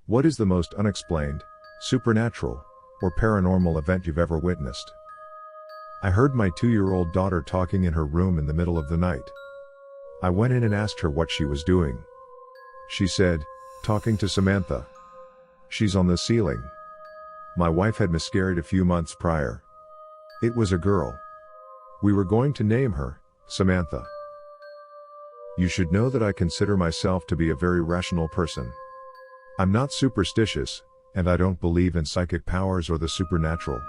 What is the most unexplained, supernatural, or paranormal event you've ever witnessed? I heard my 2-year-old daughter talking in her room in the middle of the night. I went in and asked her what she was doing. She said, "Talking to Samantha. She's on the ceiling." My wife had miscarried a few months prior. It was a girl. We were going to name her Samantha. You should know that I consider myself to be a very rational person. I'm not superstitious, and I don't believe in psychic powers or the supernatural.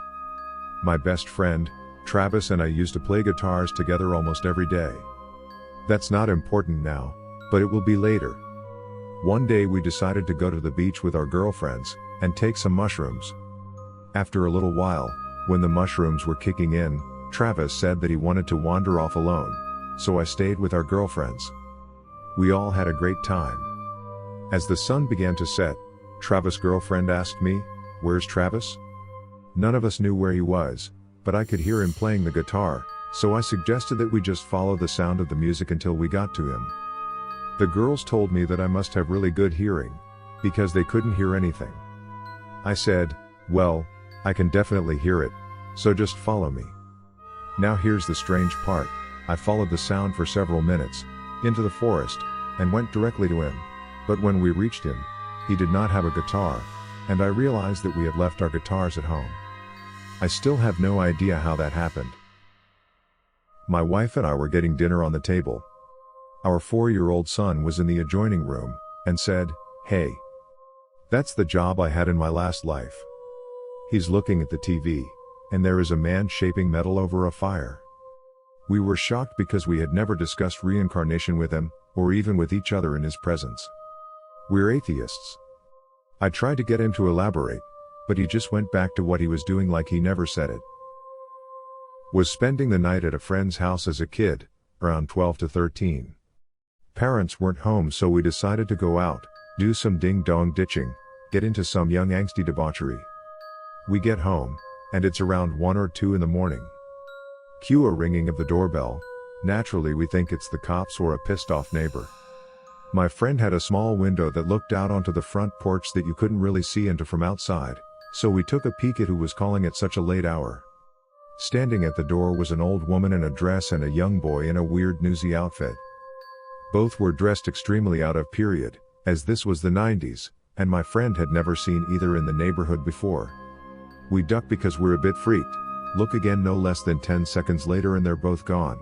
My best friend, Travis, and I used to play guitars together almost every day. That's not important now, but it will be later. One day we decided to go to the beach with our girlfriends, and take some mushrooms. After a little while, when the mushrooms were kicking in, Travis said that he wanted to wander off alone, so I stayed with our girlfriends. We all had a great time. As the sun began to set, Travis' girlfriend asked me, "Where's Travis?" None of us knew where he was, but I could hear him playing the guitar, so I suggested that we just follow the sound of the music until we got to him. The girls told me that I must have really good hearing, because they couldn't hear anything. I said, "Well, I can definitely hear it, so just follow me." Now here's the strange part. I followed the sound for several minutes, into the forest, and went directly to him. But when we reached him, he did not have a guitar, and I realized that we had left our guitars at home. I still have no idea how that happened. My wife and I were getting dinner on the table. Our 4-year-old son was in the adjoining room, and said, "Hey. That's the job I had in my last life." He's looking at the TV, and there is a man shaping metal over a fire. We were shocked because we had never discussed reincarnation with him, or even with each other in his presence. We're atheists. I tried to get him to elaborate, but he just went back to what he was doing like he never said it. Was spending the night at a friend's house as a kid, around 12 to 13. Parents weren't home, so we decided to go out, do some ding-dong ditching, get into some young angsty debauchery. We get home, and it's around 1 or 2 in the morning. Cue a ringing of the doorbell. Naturally we think it's the cops or a pissed-off neighbor. My friend had a small window that looked out onto the front porch that you couldn't really see into from outside, so we took a peek at who was calling at such a late hour. Standing at the door was an old woman in a dress and a young boy in a weird newsy outfit. Both were dressed extremely out of period, as this was the 90s, and my friend had never seen either in the neighborhood before. We ducked because we're a bit freaked. Look again no less than 10 seconds later and they're both gone.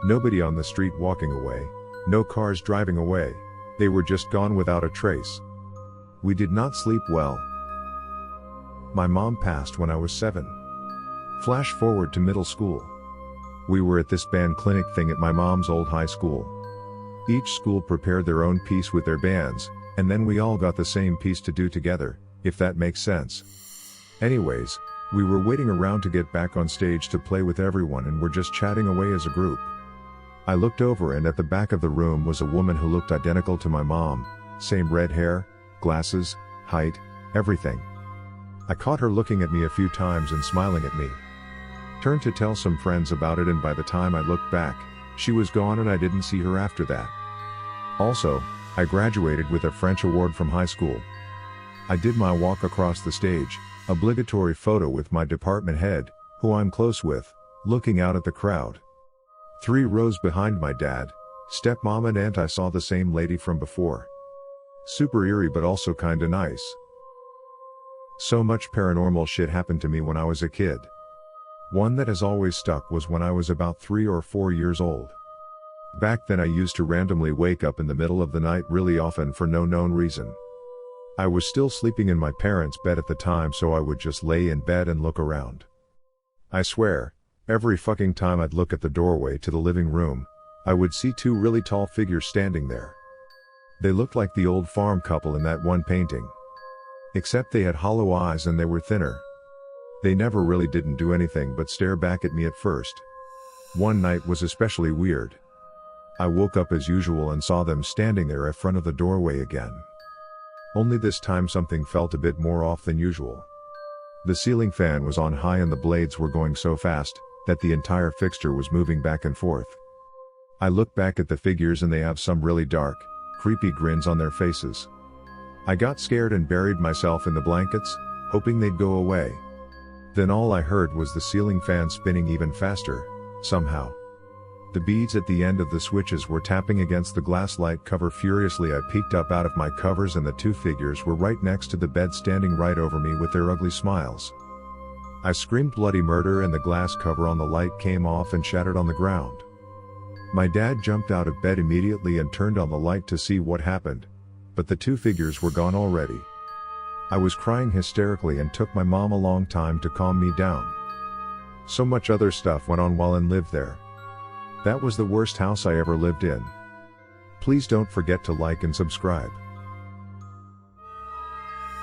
Nobody on the street walking away. No cars driving away. They were just gone without a trace. We did not sleep well. My mom passed when I was 7. Flash forward to middle school. We were at this band clinic thing at my mom's old high school. Each school prepared their own piece with their bands, and then we all got the same piece to do together, if that makes sense. Anyways, we were waiting around to get back on stage to play with everyone and were just chatting away as a group. I looked over and at the back of the room was a woman who looked identical to my mom, same red hair, glasses, height, everything. I caught her looking at me a few times and smiling at me. Turned to tell some friends about it, and by the time I looked back, she was gone and I didn't see her after that. Also, I graduated with a French award from high school. I did my walk across the stage, obligatory photo with my department head, who I'm close with, looking out at the crowd. 3 rows behind my dad, stepmom and aunt. I saw the same lady from before. Super eerie but also kinda nice. So much paranormal shit happened to me when I was a kid. One that has always stuck was when I was about 3 or 4 years old. Back then I used to randomly wake up in the middle of the night really often for no known reason. I was still sleeping in my parents' bed at the time, so I would just lay in bed and look around. I swear, every fucking time I'd look at the doorway to the living room, I would see 2 really tall figures standing there. They looked like the old farm couple in that one painting. Except they had hollow eyes and they were thinner. They never really didn't do anything but stare back at me at first. One night was especially weird. I woke up as usual and saw them standing there in front of the doorway again. Only this time something felt a bit more off than usual. The ceiling fan was on high and the blades were going so fast that the entire fixture was moving back and forth. I look back at the figures and they have some really dark, creepy grins on their faces. I got scared and buried myself in the blankets, hoping they'd go away. Then all I heard was the ceiling fan spinning even faster, somehow. The beads at the end of the switches were tapping against the glass light cover furiously. I peeked up out of my covers and the two figures were right next to the bed, standing right over me with their ugly smiles. I screamed bloody murder and the glass cover on the light came off and shattered on the ground. My dad jumped out of bed immediately and turned on the light to see what happened, but the two figures were gone already. I was crying hysterically and took my mom a long time to calm me down. So much other stuff went on while I lived there. That was the worst house I ever lived in. Please don't forget to like and subscribe.